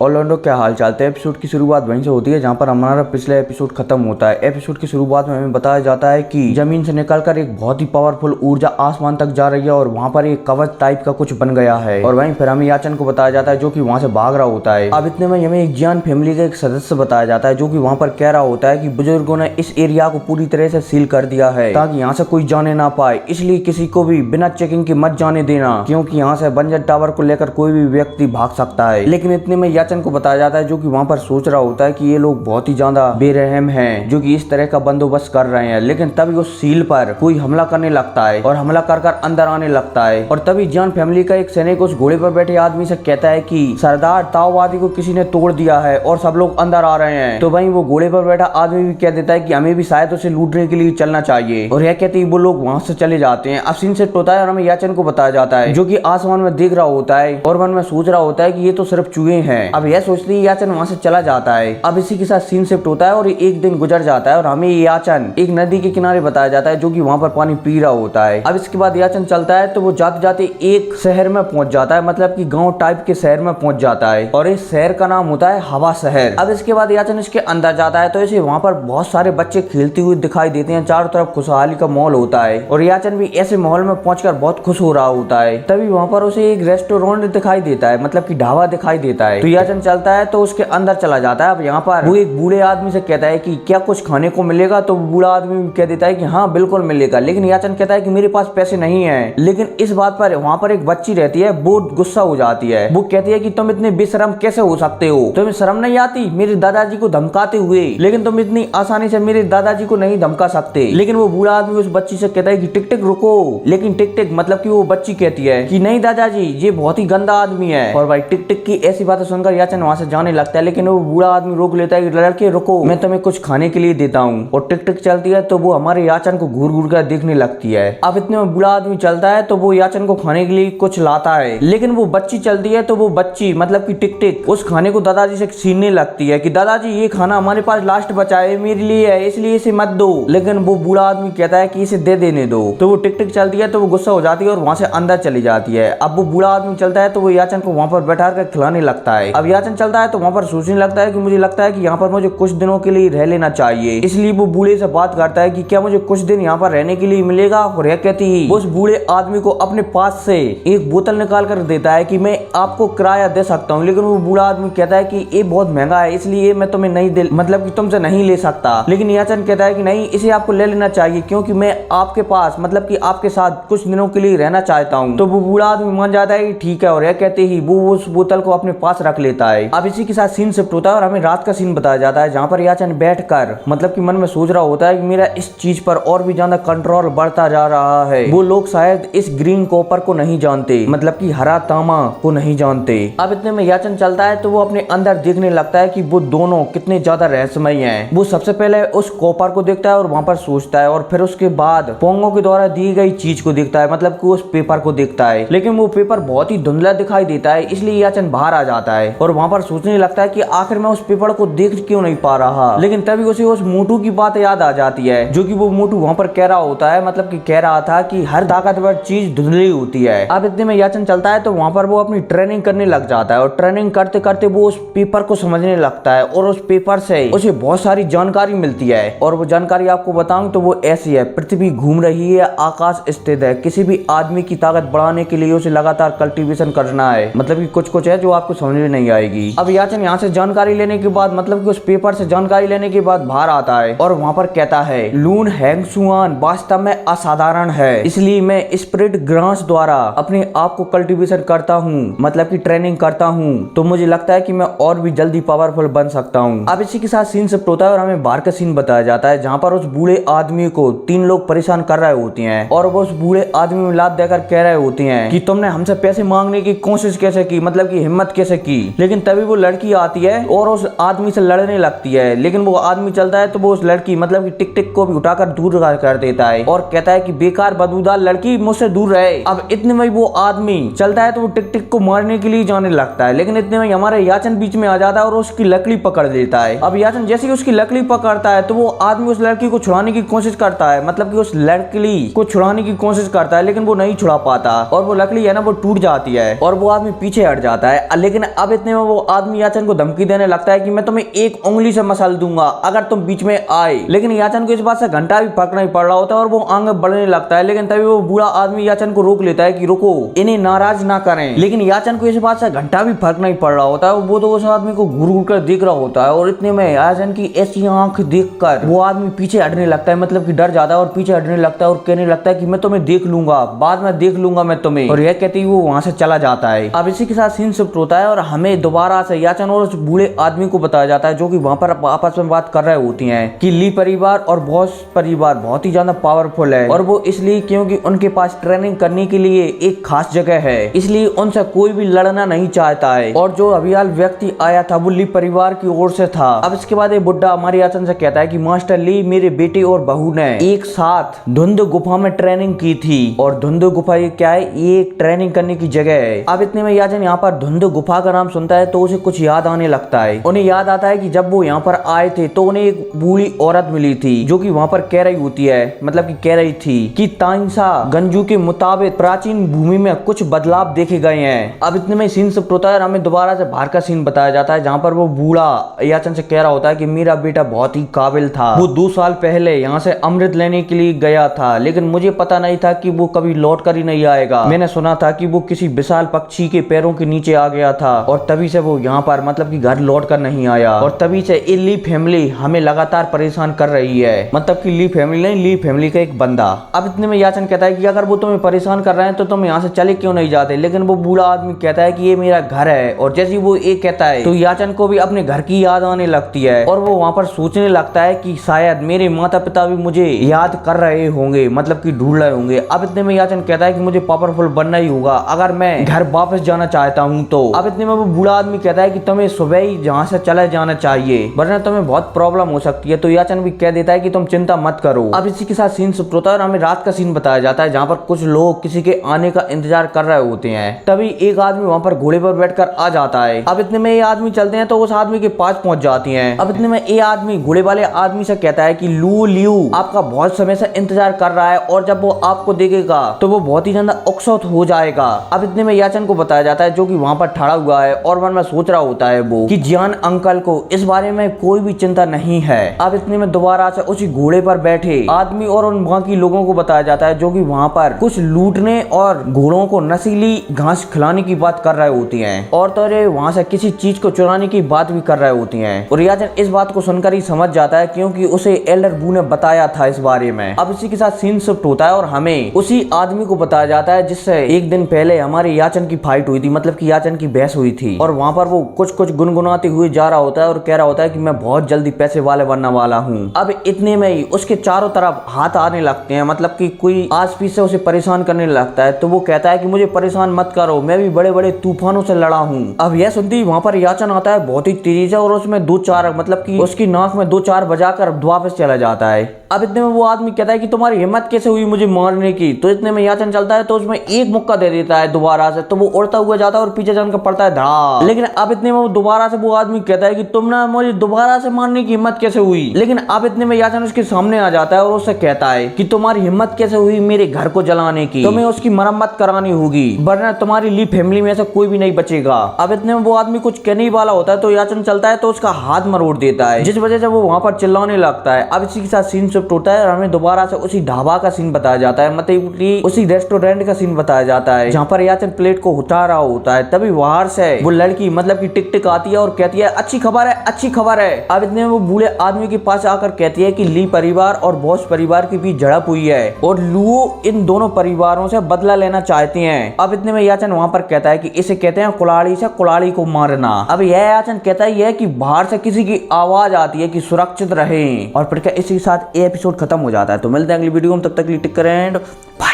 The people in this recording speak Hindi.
ऑर्लैंडो क्या हाल चाल है। एपिसोड की शुरुआत वहीं से होती है जहां पर हमारा पिछला एपिसोड खत्म होता है। एपिसोड की शुरुआत में हमें बताया जाता है कि जमीन से निकलकर एक बहुत ही पावरफुल ऊर्जा आसमान तक जा रही है और वहां पर एक कवच टाइप का कुछ बन गया है। और वहीं फिर हमें याचन को बताया जाता है जो कि वहां से भाग रहा होता है। अब इतने में हमें एक जियान फैमिली का एक सदस्य बताया जाता है जो कि वहां पर कह रहा होता है कि बुजुर्गों ने इस एरिया को पूरी तरह से सील कर दिया है ताकि यहाँ से कोई जाने ना पाए, इसलिए किसी को भी बिना चेकिंग के मत जाने देना, क्योंकि यहाँ से बंजर टावर को लेकर कोई भी व्यक्ति भाग सकता है। लेकिन इतने में याचन को बताया जाता है जो कि वहां पर सोच रहा होता है कि ये लोग बहुत ही ज्यादा बेरहम हैं जो कि इस तरह का बंदोबस्त कर रहे हैं। लेकिन तभी उस सील पर कोई हमला करने लगता है और हमला कर कर अंदर आने लगता है। और तभी जियान फैमिली का एक सैनिक उस घोड़े पर बैठे आदमी से कहता है कि सरदार ताओवादी को किसी ने तोड़ दिया है और सब लोग अंदर आ रहे हैं। तो वहीं वो घोड़े पर बैठा आदमी भी कह देता है कि हमें भी शायद उसे लूटने के लिए चलना चाहिए। और यह कहते ही वो लोग वहां से चले जाते हैं। अब सीन सेट होता है और हमें याचन को बताया जाता है जो कि आसमान में देख रहा होता है और मन में सोच रहा होता है कि ये तो सिर्फ चूहे हैं। अब यह सोचते ही याचन वहां से चला जाता है। अब इसी के साथ सीन शिफ्ट होता है और एक दिन गुजर जाता है और हमें याचन एक नदी के किनारे बताया जाता है जो कि वहां पर पानी पी रहा होता है। अब इसके बाद याचन चलता है तो वो जाते जाते एक शहर में पहुंच जाता है, मतलब कि गांव टाइप के शहर में पहुंच जाता है और इस शहर का नाम होता है हवा शहर। अब इसके बाद याचन इसके अंदर जाता है तो इसे वहां पर बहुत सारे बच्चे खेलते हुए दिखाई देते हैं। चारों तरफ खुशहाली का माहौल होता है और याचन भी ऐसे माहौल में पहुंचकर बहुत खुश हो रहा होता है। तभी वहां पर उसे एक रेस्टोरेंट दिखाई देता है, मतलब कि ढाबा दिखाई देता है। तो याचन चलता है तो उसके अंदर चला जाता है। अब यहाँ पर वो एक बूढ़े आदमी से कहता है कि क्या कुछ खाने को मिलेगा, तो बूढ़ा आदमी कह देता है कि हाँ बिल्कुल मिलेगा। लेकिन याचन कहता है कि मेरे पास पैसे नहीं है। लेकिन इस बात पर वहाँ पर एक बच्ची रहती है, वो गुस्सा हो जाती है। वो कहती है कि तुम इतने बेशरम कैसे हो सकते हो, तुम्हें शर्म नहीं आती मेरे दादाजी को धमकाते हुए, लेकिन तुम इतनी आसानी से मेरे दादाजी को नहीं धमका सकते। लेकिन वो बूढ़ा आदमी उस बच्ची से कहता है कि टिक टिक रुको। लेकिन टिक टिक मतलब कि वो बच्ची कहती है कि नहीं दादाजी ये बहुत ही गंदा आदमी है। और भाई टिक टिक की ऐसी बातें सुनकर याचन वहां से जाने लगता है। लेकिन वो बूढ़ा आदमी रोक लेता है कि लड़के रुको, मैं तुम्हें कुछ खाने के लिए देता हूँ। और टिक टिक चलती है तो वो हमारे याचन को घूर घूर कर देखने लगती है। अब इतने में बूढ़ा आदमी चलता है तो वो याचन को खाने के लिए कुछ लाता है। लेकिन वो बच्ची चलती है तो वो बच्ची मतलब कि टिक टिक उस खाने को दादाजी से छीनने लगती है कि दादाजी ये खाना हमारे पास लास्ट बचा है, मेरे लिए है, इसलिए इसे मत दो। लेकिन वो बूढ़ा आदमी कहता है कि इसे दे देने दो। तो वो टिक टिक चलती है तो वो गुस्सा हो जाती है और वहां से अंदर चली जाती है। अब वो बूढ़ा आदमी चलता है तो वो याचन को वहां पर बैठा कर खिलाने लगता है। अब याचन चलता है तो वहां पर सोचने लगता है कि मुझे लगता है कि यहाँ पर मुझे कुछ दिनों के लिए रह लेना चाहिए। इसलिए वो बूढ़े से बात करता है कि क्या मुझे कुछ दिन यहाँ पर रहने के लिए मिलेगा। और यह कहती ही उस बूढ़े आदमी को अपने पास से एक बोतल निकाल कर देता है कि मैं आपको किराया दे सकता हूँ। लेकिन वो बूढ़ा आदमी कहता है कि ये बहुत महंगा है, इसलिए मैं तुम्हें नहीं दे मतलब कि तुमसे नहीं ले सकता। लेकिन याचन कहता है कि नहीं, इसे आपको ले लेना चाहिए क्योंकि मैं आपके पास मतलब कि आपके साथ कुछ दिनों के लिए रहना चाहता हूँ। तो वो बूढ़ा आदमी मान जाता है कि ठीक है और यह कहते ही वो उस बोतल को अपने पास रख लेता है। अब इसी के साथ सीन शिफ्ट होता है और हमें रात का सीन बताया जाता है जहाँ पर याचन बैठकर मतलब कि मन में सोच रहा होता है कि मेरा इस चीज पर और भी ज्यादा कंट्रोल बढ़ता जा रहा है। वो लोग शायद इस ग्रीन कॉपर को नहीं जानते, मतलब कि हरा तांबा को नहीं जानते। अब इतने में याचन चलता है तो वो अपने अंदर देखने लगता है कि वो दोनों कितने ज्यादा रहस्यमय हैं। वो सबसे पहले उस कॉपर को देखता है और वहां पर सोचता है और फिर उसके बाद पोंगो के द्वारा दी गई चीज को देखता है, मतलब कि उस पेपर को देखता है। लेकिन वो पेपर बहुत ही धुंधला दिखाई देता है, इसलिए याचन बाहर आ जाता है और वहां पर सोचने लगता है कि आखिर मैं उस पेपर को देख क्यों नहीं पा रहा। लेकिन तभी उसे उस मोटू की बात याद आ जाती है जो कि वो मोटू वहां पर कह रहा होता है, मतलब कि कह रहा था कि हर ताकतवर चीज धुंधली होती है। अब इतने में याचन चलता है तो वहां पर वो अपनी ट्रेनिंग करने लग जाता है और ट्रेनिंग करते करते वो उस पेपर को समझने लगता है और उस पेपर से उसे बहुत सारी जानकारी मिलती है। और वो जानकारी आपको बताऊं तो वो ऐसी है, पृथ्वी घूम रही है, आकाश स्थित है, किसी भी आदमी की ताकत बढ़ाने के लिए उसे लगातार कल्टीवेशन करना है, मतलब कि कुछ कुछ है जो आपको समझ में नहीं आएगी। अब याचन यहाँ से जानकारी लेने के बाद मतलब कि उस पेपर से जानकारी लेने के बाद बाहर आता है और वहां पर कहता है लून हैंगसुआन वास्तव में असाधारण है, इसलिए मैं स्पिरिट ग्रास द्वारा अपने आप को कल्टीवेशन करता हूँ, मतलब कि ट्रेनिंग करता हूँ, तो मुझे लगता है कि मैं और भी जल्दी पावरफुल बन सकता हूँ। अब इसी के साथ सीन शिफ्ट होता है और हमें बाहर का सीन बताया जाता है जहाँ पर उस बूढ़े आदमी को 3 लोग परेशान कर रहे होते हैं और वो उस बूढ़े आदमी में लात देकर कह रहे होते हैं कि तुमने हमसे पैसे मांगने की कोशिश कैसे की, मतलब कि हिम्मत कैसे की। लेकिन तभी वो लड़की आती है और उस आदमी से लड़ने लगती है। लेकिन वो आदमी चलता है तो वो उस लड़की मतलब कि टिक टिक को भी उठाकर दूर कर देता है और कहता है कि बेकार बदबूदार लड़की मुझसे दूर रहे। अब इतने में वो आदमी चलता है तो वो टिक टिक को मारने के लिए जाने लगता है। लेकिन इतने में हमारे याचन बीच में आ जाता है और उसकी लकड़ी पकड़ लेता है। अब याचन जैसे ही उसकी लकड़ी पकड़ता है तो वो आदमी उस लड़की को छुड़ाने की कोशिश करता है, मतलब कि उस लकड़ी को छुड़ाने की कोशिश करता है, लेकिन वो नहीं छुड़ा पाता और वो लकड़ी है ना वो टूट जाती है और वो आदमी पीछे हट जाता है। लेकिन अब इतने में वो आदमी याचन को धमकी देने लगता है कि मैं तुम्हें एक उंगली से मसल दूंगा अगर तुम बीच में आए। लेकिन याचन को इस बात से घंटा भी फर्क नहीं पड़ रहा होता है और वो आगे बढ़ने लगता है। लेकिन तभी वो बूढ़ा आदमी याचन को रोक लेता है कि रुको, इन्हें नाराज ना करें। लेकिन याचन को इस बात से घंटा भी फर्क नहीं पड़ रहा होता है, वो तो उस आदमी को घूर घूर कर देख रहा होता है। और इतने में याचन की ऐसी आंख देखकर वो आदमी पीछे हटने लगता है, मतलब कि डर जाता है और पीछे हटने लगता है और कहने लगता है कि मैं तुम्हें देख लूंगा, बाद में देख लूंगा मैं तुम्हें। और यह कहते ही वो वहां से चला जाता है। अब इसी के साथ सीन शिफ्ट होता है और हमें दोबारा से याचन और उस बूढ़े आदमी को बताया जाता है जो कि वहां पर आपस में बात कर रहे होती हैं कि ली परिवार और बॉस परिवार बहुत ही ज्यादा पावरफुल है और वो इसलिए क्योंकि उनके पास ट्रेनिंग करने के लिए एक खास जगह है, इसलिए उनसे कोई भी लड़ना नहीं चाहता है। और जो अभी हाल व्यक्ति आया था वो ली परिवार की ओर से था। अब इसके बाद ये बुड्ढा हमारे याचन से कहता है कि मास्टर ली, मेरे बेटे और बहू ने एक साथ धुंध गुफा में ट्रेनिंग की थी। और धुंध गुफा ये क्या है? ये एक ट्रेनिंग करने की जगह है। अब इतने में याचन यहाँ पर धुंध गुफा का नाम सुनता है तो उसे कुछ याद आने लगता है। उन्हें याद आता है कि जब वो यहाँ पर आए थे तो उन्हें एक बूढ़ी औरत मिली थी जो कि वहाँ पर कह रही होती है, मतलब कि कह रही थी कि ताइंसा गंजू के मुताबिक प्राचीन भूमि में कुछ बदलाव देखे गए हैं। अब इतने में सीन शिफ्ट होता है और हमें दोबारा से बाहर का सीन बताया जाता है जहाँ पर वो बूढ़ा याचन से कह रहा होता है कि मेरा बेटा बहुत ही काबिल था, वो 2 साल पहले यहाँ से अमृत लेने के लिए गया था, लेकिन मुझे पता नहीं था कि वो कभी लौट कर ही नहीं आएगा। मैंने सुना था कि वो किसी विशाल पक्षी के पैरों के नीचे आ गया था और तभी से वो यहाँ पर मतलब कि घर लौट कर नहीं आया। और तभी से ली फैमिली हमें लगातार परेशान कर रही है, मतलब कि ली फैमिली नहीं, ली फैमिली का एक बंदा। अब इतने में याचन कहता है कि अगर वो तुम्हें परेशान कर रहे हैं तो तुम यहाँ से चले क्यों नहीं जाते। लेकिन वो बूढ़ा आदमी कहता है कि ये मेरा घर है। और जैसे वो ये कहता है तो याचन को भी अपने घर की याद आने लगती है और वो वहाँ पर सोचने लगता है कि शायद मेरे माता पिता भी मुझे याद कर रहे होंगे, मतलब कि ढूंढ रहे होंगे। अब इतने में याचन कहता है कि मुझे पावरफुल बनना ही होगा अगर मैं घर वापस जाना चाहता हूँ तो। अब इतने में वो बूढ़ा आदमी कहता है कि तुम्हें सुबह ही जहाँ से चले जाना चाहिए वरना तुम्हें बहुत प्रॉब्लम हो सकती है। तो याचन भी कह देता है कि तुम चिंता मत करो। अब इसी के साथ सीन शिफ्ट होता है और हमें रात का सीन बताया जाता है जहाँ पर कुछ लोग किसी के आने का इंतजार कर रहे होते हैं। तभी एक आदमी वहाँ पर घोड़े पर बैठकर आ जाता है। अब इतने में ये आदमी चलते हैं तो उस आदमी के पास पहुंच जाती हैं। अब इतने में ये आदमी घोड़े वाले आदमी से कहता है कि लियू आपका बहुत समय से इंतजार कर रहा है और जब वो आपको देखेगा तो वो बहुत ही ज्यादा उत्सुक हो जाएगा। अब इतने में याचन को बताया जाता है जो कि वहाँ पर खड़ा हुआ है और मन में सोच रहा होता है वो कि जियान अंकल को इस बारे में कोई भी चिंता नहीं है। अब इतने में दोबारा से उसी घोड़े पर बैठे आदमी और उन वहाँ की लोगों को बताया जाता है जो कि वहाँ पर कुछ लूटने और घोड़ों को नशीली घास खिलाने की बात कर रहे होती हैं और तो वहाँ से किसी चीज को चुराने की बात भी कर रहे होती हैं। और याचन इस बात को सुनकर ही समझ जाता है क्योंकि उसे एल्डर बू ने बताया था इस बारे में। अब इसी के साथ सीन शिफ्ट होता है और हमें उसी आदमी को बताया जाता है जिससे एक दिन पहले हमारे याचन की फाइट हुई थी, मतलब कि याचन की बहस हुई थी। और वहाँ पर वो कुछ गुनगुनाते हुए जा रहा होता है और कह रहा होता है कि मैं बहुत जल्दी पैसे वाले बनने वाला हूँ। अब इतने में ही उसके चारों तरफ हाथ आने लगते हैं, मतलब कि कोई आस पीस से उसे परेशान करने लगता है। तो वो कहता है कि मुझे परेशान मत करो, मैं भी बड़े बड़े तूफानों से लड़ा हूँ। अब यह सुनते ही वहाँ पर याचन आता है बहुत ही तेजी से और उसमें 2-4 मतलब कि उसकी नाक में 2-4 बजाकर वापस चला जाता है। अब इतने में वो आदमी कहता है कि तुम्हारी हिम्मत कैसे हुई मुझे मारने की। तो इतने में याचन चलता है तो उसमें एक मुक्का दे देता है दोबारा से, तो वो उड़ता हुआ जाता है और पीछे जाकर पड़ता है धड़ा। लेकिन अब इतने में वो दोबारा से वो आदमी कहता है कि तुमने मुझे दोबारा से मारने की हिम्मत कैसे हुई। लेकिन अब इतने में याचन उसके सामने आ जाता है और उससे कहता है कि तुम्हारी हिम्मत कैसे हुई मेरे घर को जलाने की, तुम्हें उसकी मरम्मत करानी होगी वरना तुम्हारी ली फैमिली में से कोई भी नहीं बचेगा। अब इतने में वो आदमी कुछ कहने वाला होता है तो याचन चलता है तो उसका हाथ मरोड़ देता है, जिस वजह से वो वहां पर चिल्लाने लगता है। अब इसी के साथ सीन शिफ्ट होता है और हमें दोबारा से उसी ढाबा का सीन बताया जाता है, मतलब उसी रेस्टोरेंट का सीन बताया जाता है जहाँ पर याचन प्लेट को उठा रहा होता है। तभी बाहर से वो लड़की मतलब कि टिक टिक आती है और कहती है अच्छी खबर है, अच्छी खबर है। अब इतने में वो बूढ़े आदमी के पास आकर कहती है कि ली परिवार और बॉस परिवार के बीच झड़प हुई है और लुओ इन दोनों परिवारों से बदला लेना चाहते हैं। अब इतने में याचन वहाँ पर कहता है कि इसे कहते हैं कुल्हाड़ी से कुल्हाड़ी को मारना। अब यह याचन कहता है कि बाहर से किसी की आवाज आती है कि सुरक्षित रहें। और फिर इसी के साथ ये एपिसोड खत्म हो जाता है। तो मिलते हैं अगली वीडियो में, तब तक के लिए टेक केयर एंड बाय।